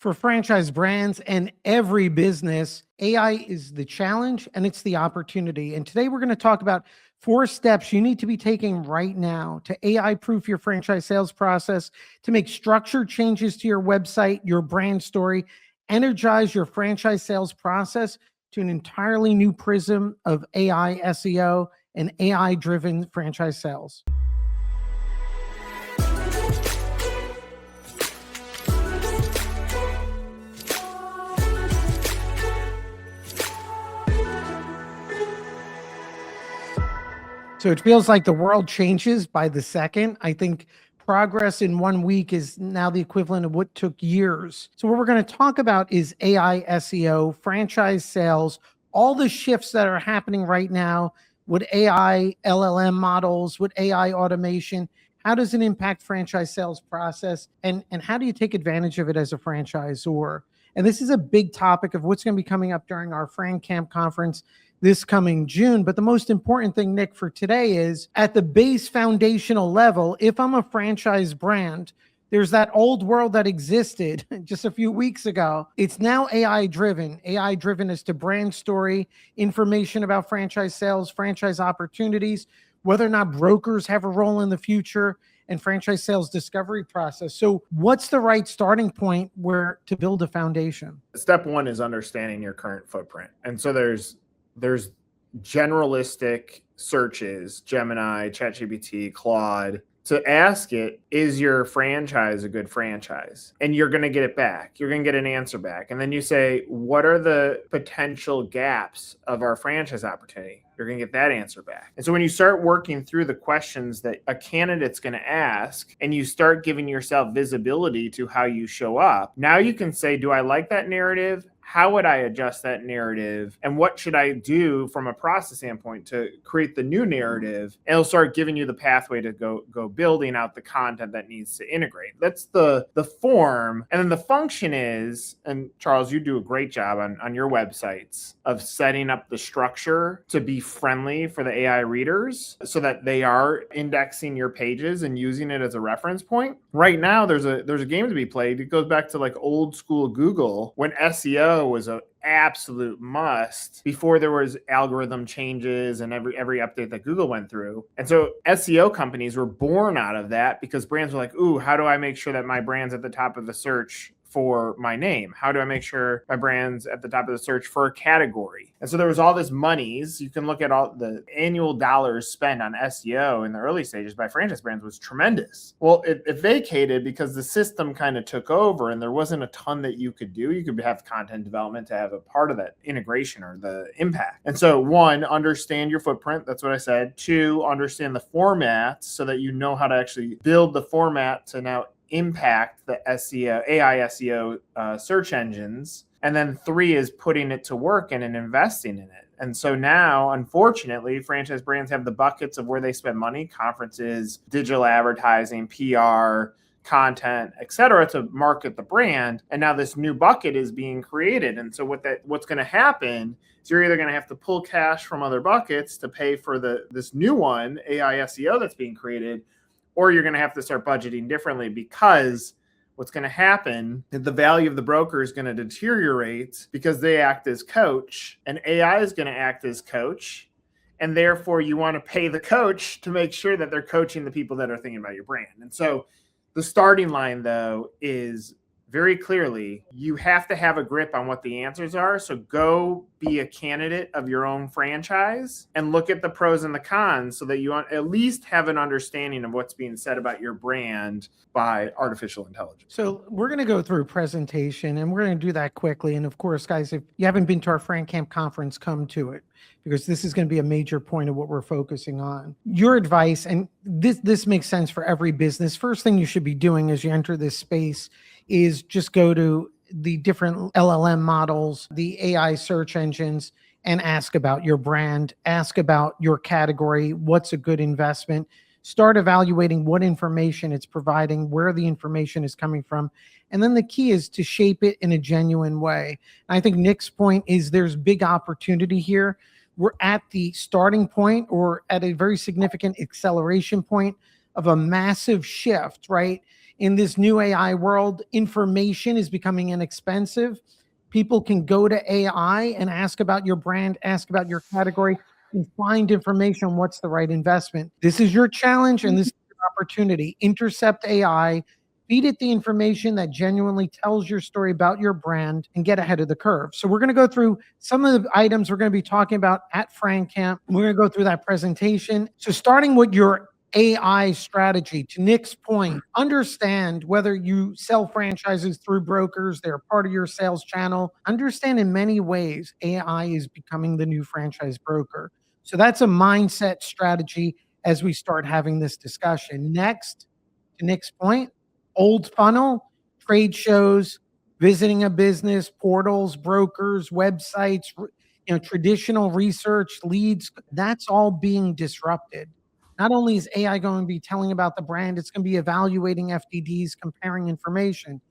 For franchise brands and every business, AI is the challenge and it's the opportunity. And today we're going to talk about 4 steps you need to be taking right now to AI-proof your franchise sales process, to make structured changes to your website, your brand story, energize your franchise sales process to an entirely new prism of AI SEO and AI-driven franchise sales. So it feels like the world changes by the second. I think progress in 1 week is now the equivalent of what took years. So what we're going to talk about is AI SEO, franchise sales, all the shifts that are happening right now with AI, LLM models, with AI automation. How does it impact franchise sales process? And how do you take advantage of it as a franchisor? And this is a big topic of what's going to be coming up during our Fran Camp conference this coming June. But the most important thing, Nick, for today is at the base foundational level, if I'm a franchise brand, there's that old world that existed just a few weeks ago. It's now AI driven. AI driven as to brand story, information about franchise sales, franchise opportunities, whether or not brokers have a role in the future, and franchise sales discovery process. So what's the right starting point where to build a foundation? Step 1 is understanding your current footprint. And so there's generalistic searches, Gemini, ChatGPT, Claude, to ask it, is your franchise a good franchise? And you're going to get it back. You're going to get an answer back. And then you say, what are the potential gaps of our franchise opportunity? You're going to get that answer back. And so when you start working through the questions that a candidate's going to ask, and you start giving yourself visibility to how you show up, now you can say, do I like that narrative? How would I adjust that narrative? And what should I do from a process standpoint to create the new narrative? And it'll start giving you the pathway to go building out the content that needs to integrate. That's the form. And then the function is, and Charles, you do a great job on your websites of setting up the structure to be friendly for the AI readers so that they are indexing your pages and using it as a reference point. Right now, there's a game to be played. It goes back to like old school Google when SEO was an absolute must before there was algorithm changes and every update that Google went through. And so SEO companies were born out of that because brands were like, ooh, how do I make sure that my brand's at the top of the search for my name? How do I make sure my brand's at the top of the search for a category? And so there was all this monies. You can look at all the annual dollars spent on SEO in the early stages by franchise brands was tremendous. Well, it vacated because the system kind of took over and there wasn't a ton that you could do. You could have content development to have a part of that integration or the impact. And so 1, understand your footprint. That's what I said. 2, understand the format so that you know how to actually build the format to now impact the SEO, AI SEO search engines. And then 3 is putting it to work and investing in it. And so now, unfortunately, franchise brands have the buckets of where they spend money, conferences, digital advertising, PR, content, et cetera, to market the brand. And now this new bucket is being created. And so what's going to happen is you're either going to have to pull cash from other buckets to pay for this new one, AI SEO, that's being created, or you're going to have to start budgeting differently because what's going to happen is the value of the broker is going to deteriorate because they act as coach and AI is going to act as coach. And therefore you want to pay the coach to make sure that they're coaching the people that are thinking about your brand. And so the starting line, though, is very clearly, you have to have a grip on what the answers are. So go be a candidate of your own franchise and look at the pros and the cons so that you at least have an understanding of what's being said about your brand by artificial intelligence. So we're going to go through a presentation and we're going to do that quickly. And of course, guys, if you haven't been to our Fran Camp conference, come to it because this is going to be a major point of what we're focusing on. Your advice, and this makes sense for every business. First thing you should be doing as you enter this space is just go to the different LLM models, the AI search engines, and ask about your brand, ask about your category, what's a good investment. Start evaluating what information it's providing, where the information is coming from. And then the key is to shape it in a genuine way. And I think Nick's point is there's big opportunity here. We're at the starting point or at a very significant acceleration point of a massive shift, right? in this new AI world, information is becoming inexpensive. People can go to AI and ask about your brand, ask about your category, and find information on what's the right investment. This is your challenge and this is your opportunity. Intercept AI, feed it the information that genuinely tells your story about your brand, and get ahead of the curve. So we're going to go through some of the items we're going to be talking about at FranCamp. We're going to go through that presentation. So starting with your AI strategy, to Nick's point, understand whether you sell franchises through brokers, they're part of your sales channel. Understand in many ways, AI is becoming the new franchise broker. So that's a mindset strategy as we start having this discussion. Next, to Nick's point, old funnel, trade shows, visiting a business, portals, brokers, websites, traditional research, leads, that's all being disrupted. Not only is AI going to be telling about the brand, it's going to be evaluating FDDs, comparing information.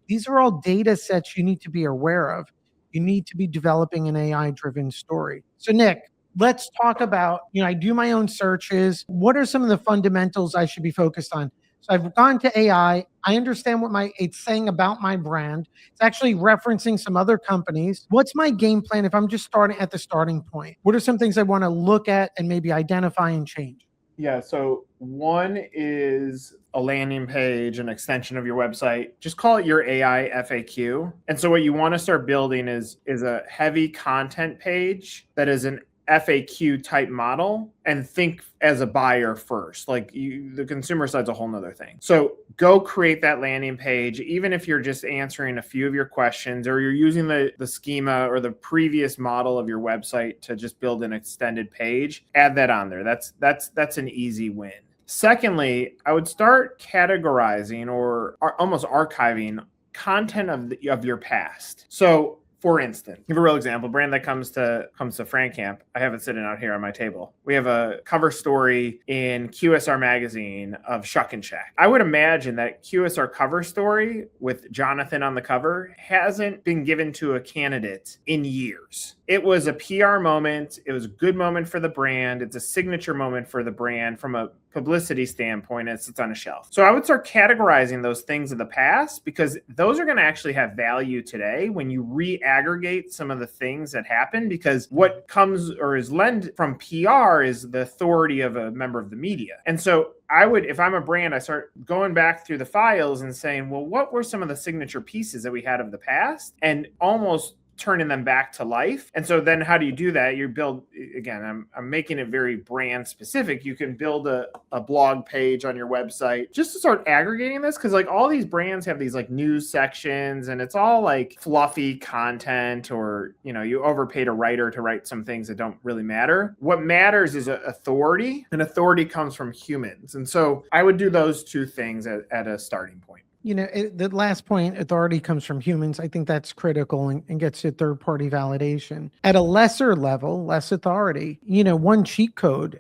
These are all data sets you need to be aware of. You need to be developing an AI-driven story. So Nick, let's talk about, I do my own searches. What are some of the fundamentals I should be focused on? So I've gone to AI. I understand what it's saying about my brand. It's actually referencing some other companies. What's my game plan if I'm just starting at the starting point? What are some things I want to look at and maybe identify and change? Yeah, so one is a landing page, an extension of your website. Just call it your AI FAQ. And so what you want to start building is a heavy content page that is an FAQ type model, and think as a buyer first. Like the consumer side's a whole nother thing. So go create that landing page, even if you're just answering a few of your questions or you're using the schema or the previous model of your website to just build an extended page, add that on there. That's an easy win. Secondly, I would start categorizing or almost archiving content of your past. So for instance, give a real example, brand that comes to FranCamp. I have it sitting out here on my table. We have a cover story in QSR magazine of Shuck and Shack. I would imagine that QSR cover story with Jonathan on the cover hasn't been given to a candidate in years. It was a PR moment. It was a good moment for the brand. It's a signature moment for the brand from a publicity standpoint. It sits on a shelf. So I would start categorizing those things of the past, because those are going to actually have value today when you re-aggregate some of the things that happened, because what comes or is lent from PR is the authority of a member of the media. And so I would, if I'm a brand, I start going back through the files and saying, well, what were some of the signature pieces that we had of the past, and almost turning them back to life. And so then how do you do that? You build, again, I'm making it very brand specific. You can build a blog page on your website just to start aggregating this, because like all these brands have these like news sections, and it's all like fluffy content, or you overpaid a writer to write some things that don't really matter. What matters is authority, and authority comes from humans. And so I would do those two things at a starting point. The last point, authority comes from humans. I think that's critical and gets to third-party validation. At a lesser level, less authority, one cheat code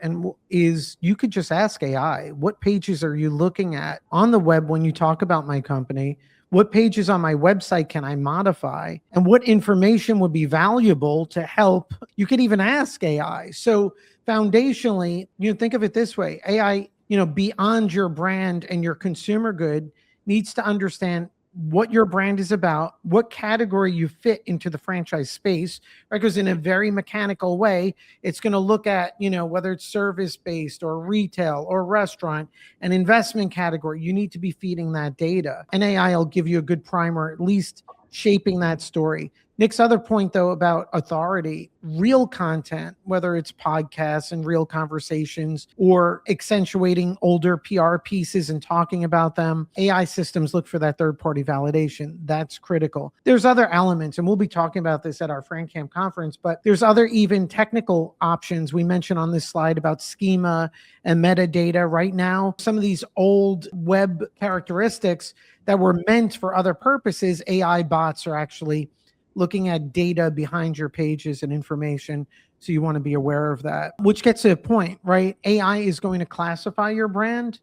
is you could just ask AI, what pages are you looking at on the web when you talk about my company? What pages on my website can I modify? And what information would be valuable to help? You could even ask AI. So foundationally, think of it this way. AI, beyond your brand and your consumer good, needs to understand what your brand is about, what category you fit into the franchise space, right? Because in a very mechanical way, it's going to look at, whether it's service-based or retail or restaurant, an investment category. You need to be feeding that data. And AI will give you a good primer, at least shaping that story. Nick's other point, though, about authority, real content, whether it's podcasts and real conversations or accentuating older PR pieces and talking about them, AI systems look for that third-party validation. That's critical. There's other elements, and we'll be talking about this at our FranCamp conference, but there's other even technical options we mentioned on this slide about schema and metadata. Right now, some of these old web characteristics that were meant for other purposes, AI bots are actually looking at data behind your pages and information. So you want to be aware of that, which gets to a point, right? AI is going to classify your brand,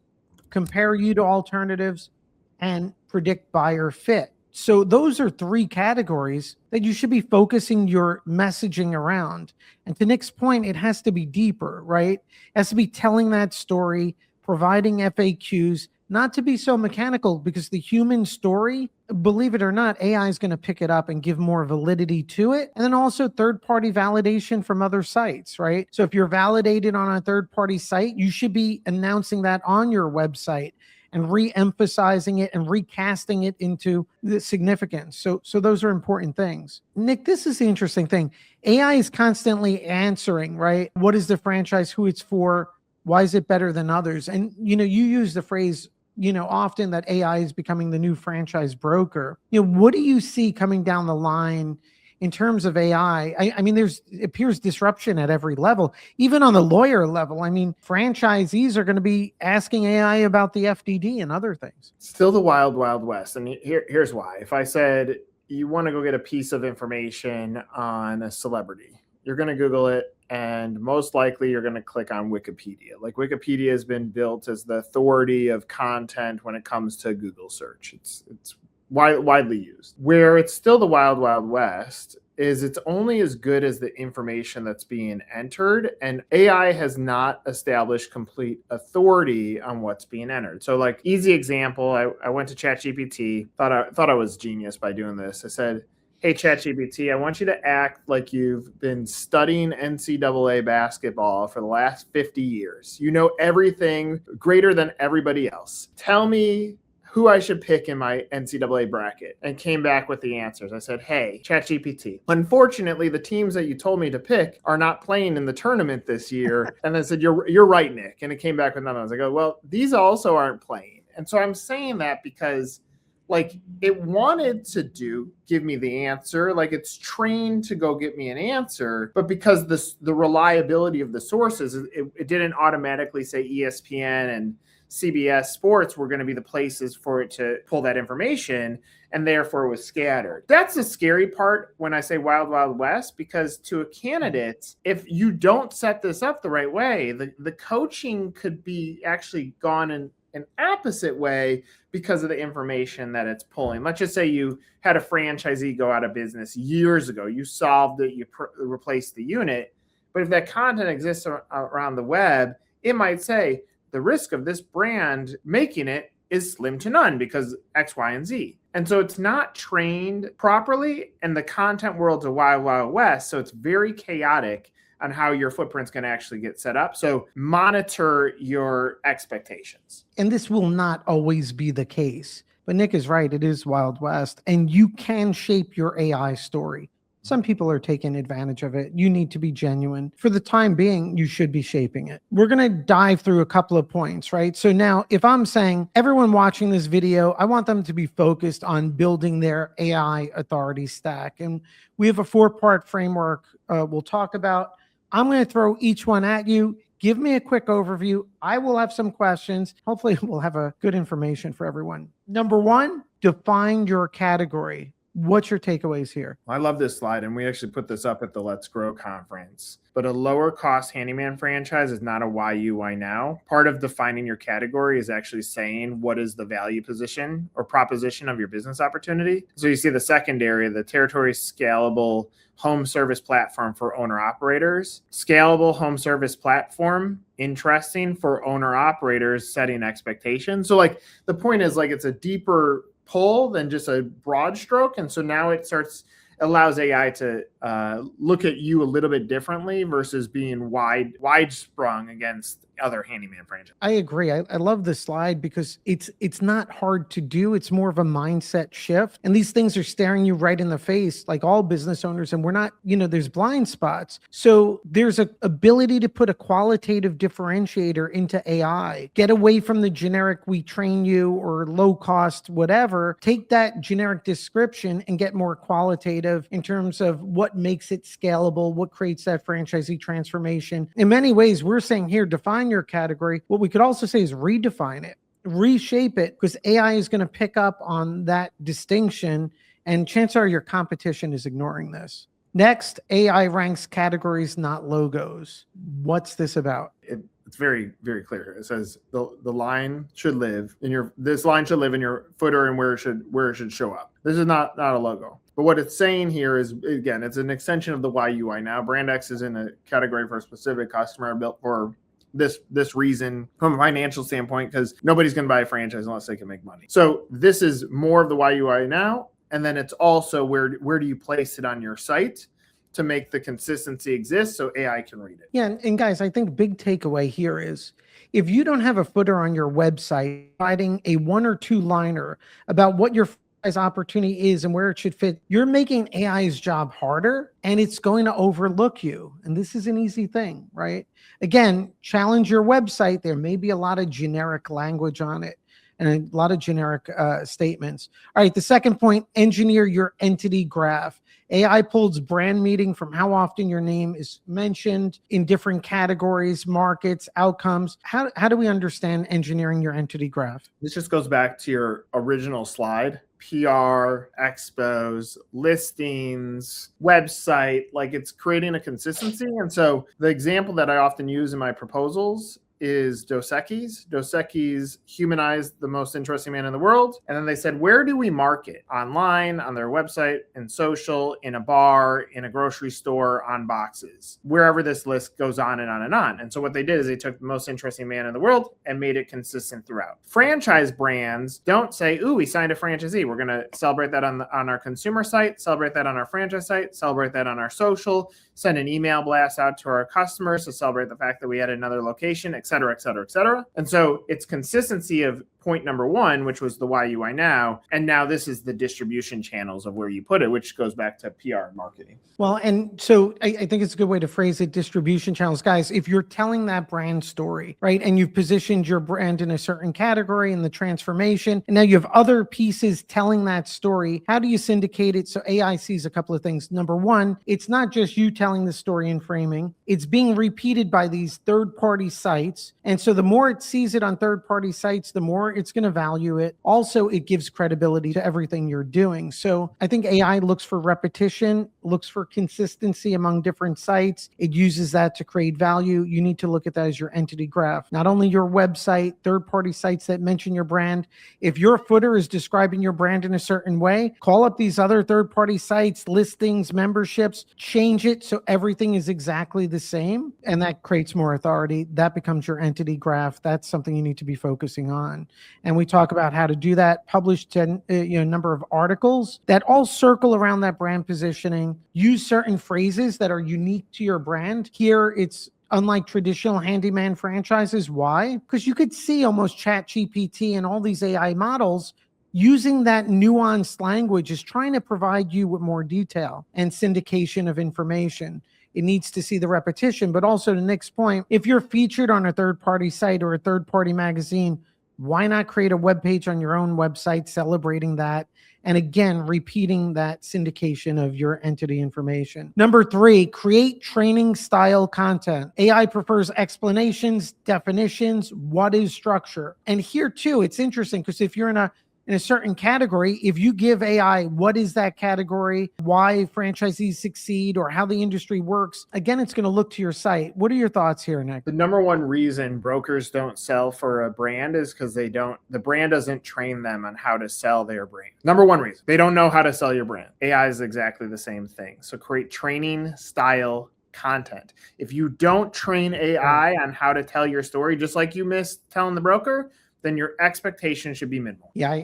compare you to alternatives, and predict buyer fit. So those are three categories that you should be focusing your messaging around. And to Nick's point, it has to be deeper, right? It has to be telling that story, providing FAQs, not to be so mechanical, because the human story, believe it or not, AI is going to pick it up and give more validity to it. And then also third-party validation from other sites, right? So if you're validated on a third-party site, you should be announcing that on your website and re-emphasizing it and recasting it into the significance. So those are important things. Nick, this is the interesting thing. AI is constantly answering, right? What is the franchise, who it's for, why is it better than others? And, you use the phrase, often, that AI is becoming the new franchise broker. What do you see coming down the line in terms of AI? I mean, it appears disruption at every level, even on the lawyer level. I mean, franchisees are going to be asking AI about the FDD and other things. Still the wild, wild west. And here's why. If I said you want to go get a piece of information on a celebrity, you're going to Google it, and most likely you're going to click on Wikipedia. Like, Wikipedia has been built as the authority of content when it comes to Google search. It's widely used. Where it's still the wild, wild west is it's only as good as the information that's being entered, and AI has not established complete authority on what's being entered. So, like, easy example, I went to ChatGPT, thought I was genius by doing this. I said, hey, ChatGPT, I want you to act like you've been studying NCAA basketball for the last 50 years. You know everything greater than everybody else. Tell me who I should pick in my NCAA bracket, and came back with the answers. I said, hey, ChatGPT, unfortunately, the teams that you told me to pick are not playing in the tournament this year. And I said, you're right, Nick. And it came back with none. I was like, oh, well, these also aren't playing. And so I'm saying that because, like, it wanted to give me the answer, like it's trained to go get me an answer, but because the reliability of the sources, it didn't automatically say ESPN and CBS Sports were going to be the places for it to pull that information, and therefore it was scattered. That's the scary part when I say wild, wild west, because to a candidate, if you don't set this up the right way, the coaching could be actually gone in an opposite way because of the information that it's pulling. Let's just say you had a franchisee go out of business years ago. You solved it, you replaced the unit, but if that content exists around the web, it might say, the risk of this brand making it is slim to none because X, Y, and Z. And so it's not trained properly, and the content world's a wild, wild west. So it's very chaotic on how your footprint's going to actually get set up. So monitor your expectations. And this will not always be the case. But Nick is right. It is Wild West, and you can shape your AI story. Some people are taking advantage of it. You need to be genuine. For the time being, you should be shaping it. We're going to dive through a couple of points, right? So now, if I'm saying everyone watching this video, I want them to be focused on building their AI authority stack. And we have a 4-part framework we'll talk about. I'm going to throw each one at you. Give me a quick overview. I will have some questions. Hopefully, we'll have a good information for everyone. Number 1, define your category. What's your takeaways here? I love this slide, and we actually put this up at the Let's Grow conference. But a lower cost handyman franchise is not a why you, why now. Part of defining your category is actually saying what is the value position or proposition of your business opportunity. So you see the second area, the territory scalable home service platform for owner operators. Scalable home service platform, interesting for owner operators setting expectations. So, like, the point is, like, it's a deeper pull than just a broad stroke. And so now it allows AI to look at you a little bit differently versus being wide sprung against other handyman franchises. I agree. I love this slide because it's not hard to do. It's more of a mindset shift. And these things are staring you right in the face, like all business owners. And we're not, there's blind spots. So there's an ability to put a qualitative differentiator into AI. Get away from the generic, we train you, or low cost, whatever. Take that generic description and get more qualitative in terms of what makes it scalable, what creates that franchisee transformation. In many ways, we're saying here, define your category. What we could also say is redefine it, reshape it, because AI is going to pick up on that distinction, and chances are your competition is ignoring this. Next, AI ranks categories, not logos. What's this about? It's very, very clear. It says the line should live in this line should live in your footer and where it should show up. This is not a logo. But what it's saying here is, again, it's an extension of the why UI now. Brand X is in a category for a specific customer built for this reason from a financial standpoint, because nobody's going to buy a franchise unless they can make money. So this is more of the why you why now. And then it's also where do you place it on your site to make the consistency exist so AI can read it. Yeah. And guys, I think big takeaway here is if you don't have a footer on your website providing a 1 or 2 liner about what your opportunity is and where it should fit, you're making AI's job harder and it's going to overlook you. And this is an easy thing, right? Again, challenge your website. There may be a lot of generic language on it and a lot of generic statements. All right, the second point, engineer your entity graph. AI pulls brand meeting from how often your name is mentioned in different categories, markets, outcomes. How do we understand engineering your entity graph? This just goes back to your original slide. PR, expos, listings, website, like it's creating a consistency. And so the example that I often use in my proposals is Dos Equis. Dos Equis humanized the most interesting man in the world. And then they said, where do we market? Online, on their website, in social, in a bar, in a grocery store, on boxes, wherever this list goes on and on and on. And so what they did is they took the most interesting man in the world and made it consistent throughout. Franchise brands don't say, ooh, we signed a franchisee. We're going to celebrate that on our consumer site, celebrate that on our franchise site, celebrate that on our social, send an email blast out to our customers to celebrate the fact that we had another location, et cetera, et cetera, et cetera. And so it's consistency of point number 1, which was the why you why now. And now this is the distribution channels of where you put it, which goes back to PR and marketing. Well, and so I think it's a good way to phrase it, distribution channels. Guys, if you're telling that brand story, right, and you've positioned your brand in a certain category in the transformation, and now you have other pieces telling that story, how do you syndicate it so AI sees a couple of things? Number 1, it's not just you telling the story and framing, it's being repeated by these third-party sites. And so the more it sees it on third-party sites, the more it's going to value it. Also, it gives credibility to everything you're doing. So I think AI looks for repetition, looks for consistency among different sites. It uses that to create value. You need to look at that as your entity graph. Not only your website, third-party sites that mention your brand. If your footer is describing your brand in a certain way, call up these other third-party sites, listings, memberships, change it so everything is exactly the same. And that creates more authority. That becomes your entity graph. That's something you need to be focusing on. And we talk about how to do that, publish a number of articles that all circle around that brand positioning, use certain phrases that are unique to your brand. Here, it's unlike traditional handyman franchises. Why? Because you could see almost ChatGPT and all these AI models using that nuanced language is trying to provide you with more detail and syndication of information. It needs to see the repetition, but also to Nick's point, if you're featured on a third-party site or a third-party magazine, why not create a web page on your own website celebrating that? And again, repeating that syndication of your entity information. Number 3, create training style content. AI prefers explanations, definitions, what is structure. And here too, it's interesting because if you're in a certain category, if you give AI, what is that category, why franchisees succeed, or how the industry works, again, it's going to look to your site. What are your thoughts here, Nick? The number one reason brokers don't sell for a brand is because the brand doesn't train them on how to sell their brand. Number one reason, they don't know how to sell your brand. AI is exactly the same thing. So create training style content. If you don't train AI on how to tell your story, just like you missed telling the broker, then your expectation should be minimal. Yeah,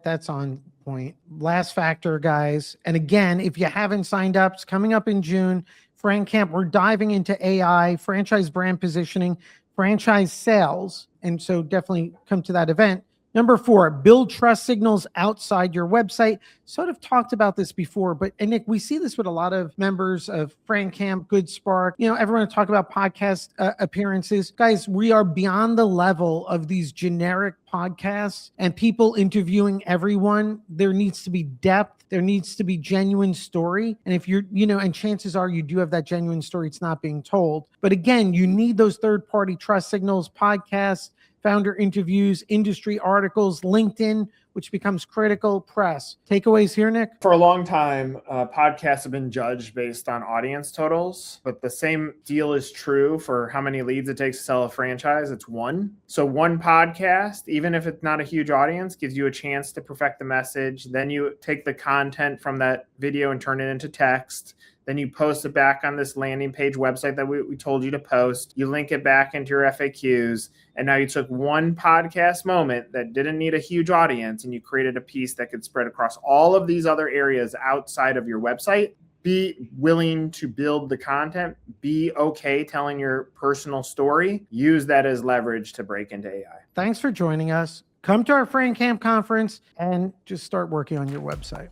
that's on point. Last factor, guys. And again, if you haven't signed up, it's coming up in June. Fran Camp, we're diving into AI, franchise brand positioning, franchise sales. And so definitely come to that event. Number 4, build trust signals outside your website. Sort of talked about this before, and Nick, we see this with a lot of members of Fran Camp, Good Spark. Everyone talk about podcast appearances. Guys, we are beyond the level of these generic podcasts and people interviewing everyone. There needs to be depth. There needs to be genuine story. And if you're, and chances are you do have that genuine story, it's not being told. But again, you need those third-party trust signals, podcasts, founder interviews, industry articles, LinkedIn, which becomes critical, press. Takeaways here, Nick? For a long time, podcasts have been judged based on audience totals, but the same deal is true for how many leads it takes to sell a franchise. It's 1. So 1 podcast, even if it's not a huge audience, gives you a chance to perfect the message. Then you take the content from that video and turn it into text. then you post it back on this landing page website that we told you to post. You link it back into your FAQs. And now you took one podcast moment that didn't need a huge audience and you created a piece that could spread across all of these other areas outside of your website. Be willing to build the content. Be okay telling your personal story. Use that as leverage to break into AI. Thanks for joining us. Come to our Fran Camp conference and just start working on your website.